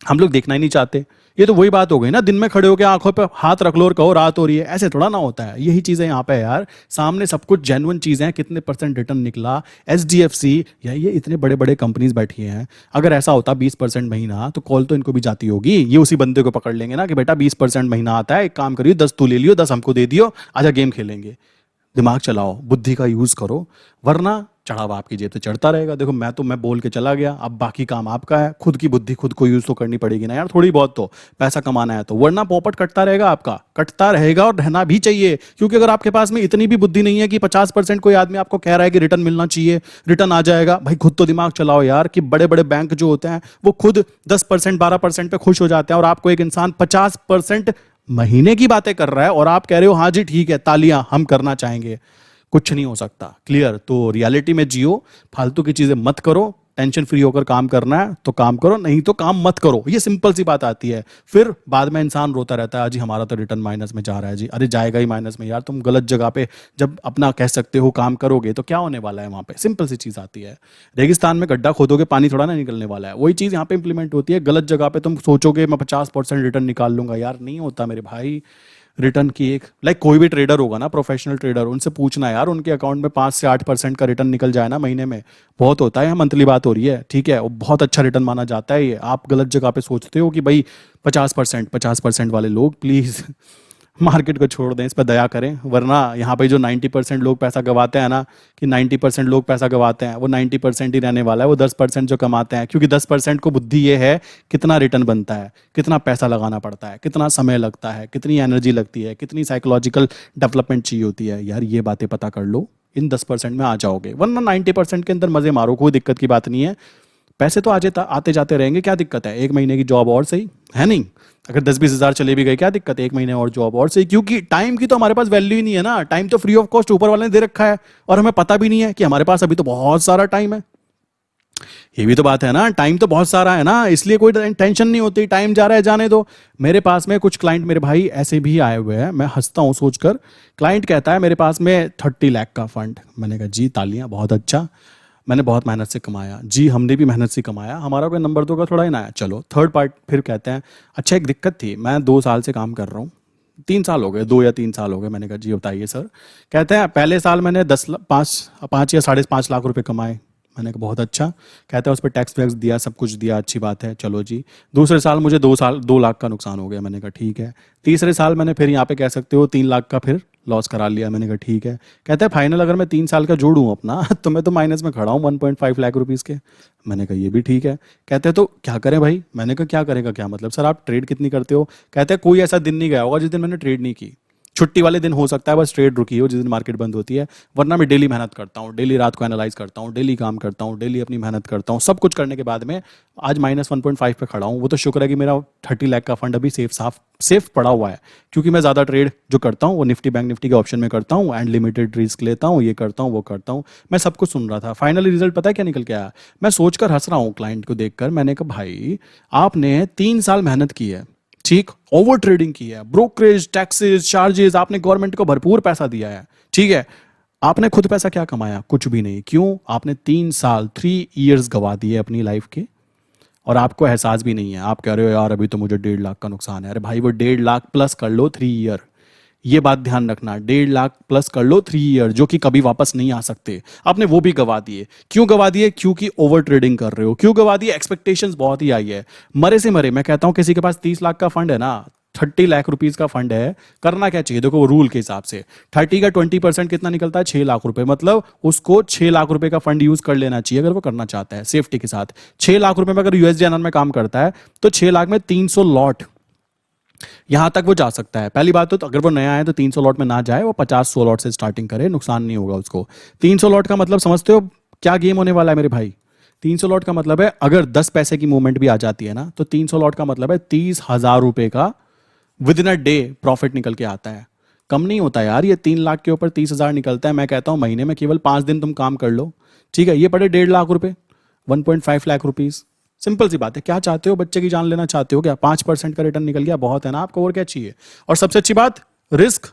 [SPEAKER 1] हम लोग देखना ही नहीं चाहते। ये तो वही बात हो गई ना, दिन में खड़े होकर आंखों पे हाथ रख लो और कहो रात हो रही है, ऐसे थोड़ा ना होता है। यही चीजें यहाँ पे है यार, सामने सब कुछ जेन्युइन चीजें हैं, कितने % रिटर्न निकला। एचडीएफसी या ये इतने बड़े बड़े कंपनीज बैठी हैं, अगर ऐसा होता 20% महीना तो कॉल तो इनको भी जाती होगी। ये उसी बंदे को पकड़ लेंगे ना कि बेटा 20% महीना आता है, एक काम करिए 10 तू ले लियो, 10 हमको दे दियो, आजा गेम खेलेंगे। दिमाग चलाओ, बुद्धि का यूज करो, वरना चढ़ावा आपकी जेब से चढ़ता रहेगा। देखो मैं बोल के चला गया, अब बाकी काम आपका है। खुद की बुद्धि खुद को यूज तो करनी पड़ेगी ना यार, थोड़ी बहुत तो पैसा कमाना है तो, वरना पॉपट कटता रहेगा आपका, कटता रहेगा और रहना भी चाहिए। क्योंकि अगर आपके पास में इतनी भी बुद्धि नहीं है कि 50% कोई आदमी आपको कह रहा है कि रिटर्न मिलना चाहिए, रिटर्न आ जाएगा, भाई खुद तो दिमाग चलाओ यार। कि बड़े बड़े बैंक जो होते हैं वो खुद 10% 12% पे खुश हो जाते हैं, और आपको एक इंसान 50% महीने की बातें कर रहा है और आप कह रहे हो हाँ जी ठीक है तालियां हम करना चाहेंगे। कुछ नहीं हो सकता। क्लियर? तो रियलिटी में जियो, फालतू की चीजें मत करो, टेंशन फ्री होकर काम करना है तो काम करो, नहीं तो काम मत करो। ये सिंपल सी बात आती है। फिर बाद में इंसान रोता रहता है जी हमारा तो रिटर्न माइनस में जा रहा है जी। अरे जाएगा ही माइनस में यार, तुम गलत जगह पे जब अपना कह सकते हो काम करोगे तो क्या होने वाला है वहां पे। सिंपल सी चीज आती है, रेगिस्तान में गड्ढा खोदोगे पानी थोड़ा ना निकलने वाला है, वही चीज यहाँ पे इंप्लीमेंट होती है। गलत जगह पे तुम सोचोगे मैं 50% रिटर्न निकाल लूंगा, यार नहीं होता मेरे भाई। रिटर्न की एक कोई भी ट्रेडर होगा ना, प्रोफेशनल ट्रेडर, उनसे पूछना यार, उनके अकाउंट में 5 से 8% का रिटर्न निकल जाए ना महीने में, बहुत होता है। मंथली बात हो रही है, ठीक है, वो बहुत अच्छा रिटर्न माना जाता है। ये आप गलत जगह पे सोचते हो कि भाई 50% वाले लोग प्लीज मार्केट को छोड़ दें, इस पर दया करें। वरना यहाँ पे जो 90% लोग पैसा गवाते हैं ना, कि 90% लोग पैसा गवाते हैं, वो 90% ही रहने वाला है। वो 10% जो कमाते हैं, क्योंकि 10% को बुद्धि ये है कितना रिटर्न बनता है, कितना पैसा लगाना पड़ता है, कितना समय लगता है, कितनी एनर्जी लगती है, कितनी साइकोलॉजिकल डेवलपमेंट चाहिए होती है। यार ये बातें पता कर लो, इन 10% में आ जाओगे। वरना 90% के अंदर मजे मारो, कोई दिक्कत की बात नहीं है। पैसे तो आते जाते रहेंगे, क्या दिक्कत है। एक महीने की जॉब और सही है नहीं, अगर 10-20 हज़ार चले भी गए क्या दिक्कत है, एक महीने और जॉब और सही। क्योंकि टाइम की तो हमारे पास वैल्यू ही नहीं है ना, टाइम तो फ्री ऑफ कॉस्ट ऊपर वाले ने दे रखा है, और हमें पता भी नहीं है कि हमारे पास अभी तो बहुत सारा टाइम है। ये भी तो बात है ना, टाइम तो बहुत सारा है ना, इसलिए कोई टेंशन नहीं होती। टाइम जा रहा है जाने दो। मेरे पास में कुछ क्लाइंट मेरे भाई ऐसे भी आए हुए हैं, मैं हंसता हूँ सोचकर। क्लाइंट कहता है मेरे पास में 30 लाख का फंड। मैंने कहा जी तालियां, बहुत अच्छा, मैंने बहुत मेहनत से कमाया जी, हमने भी मेहनत से कमाया, हमारा कोई नंबर 2 का थोड़ा ही ना है। चलो थर्ड पार्ट फिर कहते हैं अच्छा एक दिक्कत थी, मैं 2 साल से काम कर रहा हूँ, 3 साल हो गए, 2 या 3 साल हो गए। मैंने कहा जी बताइए सर। कहते हैं पहले साल मैंने 5 या 5.5 लाख रुपए कमाए। मैंने कहा बहुत अच्छा। कहता है उस पर टैक्स वैक्स दिया, सब कुछ दिया, अच्छी बात है, चलो जी। दूसरे साल मुझे 2 लाख का नुकसान हो गया। मैंने कहा ठीक है। तीसरे साल मैंने फिर यहाँ पे कह सकते हो 3 लाख का फिर लॉस करा लिया। मैंने कहा ठीक है। कहता है फाइनल अगर मैं 3 साल का जोड़ूँ अपना तो मैं तो माइनस में खड़ा हूँ 1.5 लाख रुपीज़ के। मैंने कहा ये भी ठीक है। कहते हैं तो क्या करें भाई। मैंने कहा क्या करेगा क्या मतलब सर, आप ट्रेड कितनी करते हो। कहते हैं कोई ऐसा दिन नहीं गया होगा जिस दिन मैंने ट्रेड नहीं की। छुट्टी वाले दिन हो सकता है बस ट्रेड रुकी हो जिस दिन मार्केट बंद होती है, वरना मैं डेली मेहनत करता हूँ, डेली रात को एनालाइज करता हूँ, डेली काम करता हूँ, डेली अपनी मेहनत करता हूँ, सब कुछ करने के बाद में आज -1.5 पे खड़ा हूँ। वो तो शुक्र है कि मेरा 30 लाख का फंड अभी सेफ पड़ा हुआ है, क्योंकि मैं ज़्यादा ट्रेड जो करता हूँ वो निफ्टी बैंक निफ्टी के ऑप्शन में करता हूँ एंड लिमिटेड रिस्क लेता हूँ, ये करता हूँ वो करता हूँ। मैं सब कुछ सुन रहा था, फाइनली रिजल्ट पता है क्या निकल के आया? मैं सोचकर हंस रहा हूँ क्लाइंट को देखकर, मैंने कहा भाई आपने 3 साल मेहनत की है, ठीक, ओवर ट्रेडिंग की है, ब्रोकरेज टैक्सेस चार्जेस, आपने गवर्नमेंट को भरपूर पैसा दिया है, ठीक है, आपने खुद पैसा क्या कमाया? कुछ भी नहीं। क्यों? आपने 3 साल 3 इयर्स गवा दिए अपनी लाइफ के, और आपको एहसास भी नहीं है। आप कह रहे हो यार अभी तो मुझे 1.5 लाख का नुकसान है। अरे भाई वो 1.5 लाख प्लस कर लो 3 ईयर, ये बात ध्यान रखना, 1.5 लाख प्लस कर लो 3 ईयर, जो कि कभी वापस नहीं आ सकते, आपने वो भी गवा दिए। क्यों गवा दिए? क्योंकि ओवर ट्रेडिंग कर रहे हो। क्यों गवा दिए? एक्सपेक्टेशंस बहुत ही आई है, मरे से मरे। मैं कहता हूं किसी के पास 30 लाख का फंड है ना, 30 लाख रुपीज का फंड है, करना क्या चाहिए? देखो रूल के हिसाब से 30 का 20% कितना निकलता है? 6 लाख रुपए। मतलब उसको 6 लाख रुपए का फंड यूज कर लेना चाहिए अगर वो करना चाहता है सेफ्टी के साथ। 6 लाख रुपए में अगर यूएसडी में काम करता है तो 6 लाख में 300 लॉट, यहां तक वो जा सकता है। पहली बात तो अगर वो नया है तो 300 लॉट में ना जाए, वो 50-100 लॉट से स्टार्टिंग करे, नुकसान नहीं होगा उसको। 300 लॉट का मतलब समझते हो क्या गेम होने वाला है मेरे भाई? 300 लॉट का मतलब है अगर 10 पैसे की मूवमेंट भी आ जाती है ना, तो 300 लॉट का मतलब है 30,000 रुपए का with in a day profit निकल के आता है। कम नहीं होता यार, ये 3 लाख के ऊपर 30,000 निकलता है। मैं कहता हूं महीने में केवल 5 दिन तुम काम कर लो, ठीक है, ये पड़े 1.5 लाख रुपए, 1.5 लाख रुपीज। सिंपल सी बात है। क्या चाहते हो? बच्चे की जान लेना चाहते हो क्या? 5% का रिटर्न निकल गया, बहुत है ना आपको, और क्या चाहिए? और सबसे अच्छी बात, रिस्क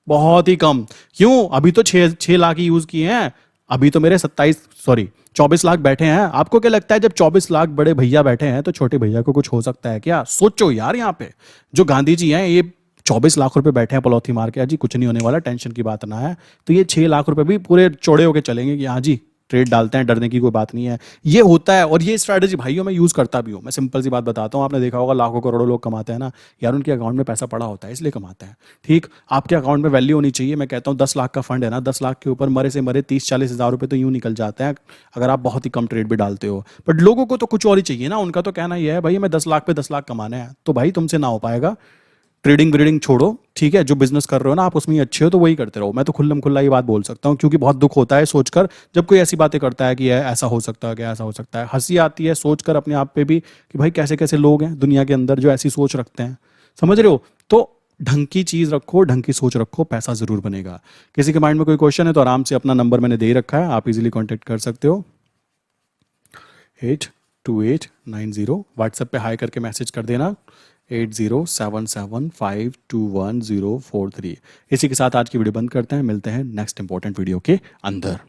[SPEAKER 1] बहुत ही कम। क्यों? अभी तो 6 लाख ही यूज किए हैं, अभी तो मेरे 24 लाख बैठे हैं। आपको क्या लगता है जब 24 लाख बड़े भैया बैठे हैं तो छोटे भैया को कुछ हो सकता है क्या? सोचो यार, यहाँ पे जो गांधी जी हैं ये 24 लाख रुपए बैठे हैं पलौथी मार के, जी कुछ नहीं होने वाला, टेंशन की बात ना है। तो ये 6 लाख रुपए भी पूरे चौड़े होके चलेंगे कि हाँ जी ट्रेड डालते हैं, डरने की कोई बात नहीं है। ये होता है, और ये स्ट्रैटेजी भाइयों मैं यूज करता भी हूं। मैं सिंपल सी बात बताता हूं, आपने देखा होगा लाखों करोड़ों लोग कमाते हैं ना यार, उनके अकाउंट में पैसा पड़ा होता है इसलिए कमाते हैं, ठीक। आपके अकाउंट में वैल्यू होनी चाहिए। मैं कहता हूं 10 लाख का फंड है ना, 10 लाख के ऊपर मरे से मरे 30-40 हजार रुपए तो यूं निकल जाते हैं अगर आप बहुत ही कम ट्रेड भी डालते हो। बट लोगों को तो कुछ और ही चाहिए ना, उनका तो कहना यह है भाई हमें 10 लाख पे 10 लाख कमाना है। तो भाई तुमसे ना हो पाएगा। ट्रेडिंग ब्रीडिंग छोड़ो, ठीक है, जो बिजनेस कर रहे हो ना आप उसमें ही अच्छे हो तो वही करते रहो। मैं तो खुल्लम खुल्ला ये बात बोल सकता हूँ, क्योंकि बहुत दुख होता है सोचकर जब कोई ऐसी बातें करता है कि ऐसा हो सकता है, क्या ऐसा हो सकता है। हंसी आती है सोचकर अपने आप पे भी कि भाई कैसे कैसे लोग हैं दुनिया के अंदर जो ऐसी सोच रखते हैं, समझ रहे हो? तो ढंग की चीज रखो, ढंग की सोच रखो, पैसा जरूर बनेगा। किसी के माइंड में कोई क्वेश्चन है तो आराम से अपना नंबर मैंने दे ही रखा है, आप इजीली कांटेक्ट कर सकते हो। 82890 व्हाट्सएप पे हाई करके मैसेज कर देना, 8077521043। इसी के साथ आज की वीडियो बंद करते हैं, मिलते हैं नेक्स्ट इंपॉर्टेंट वीडियो के अंदर।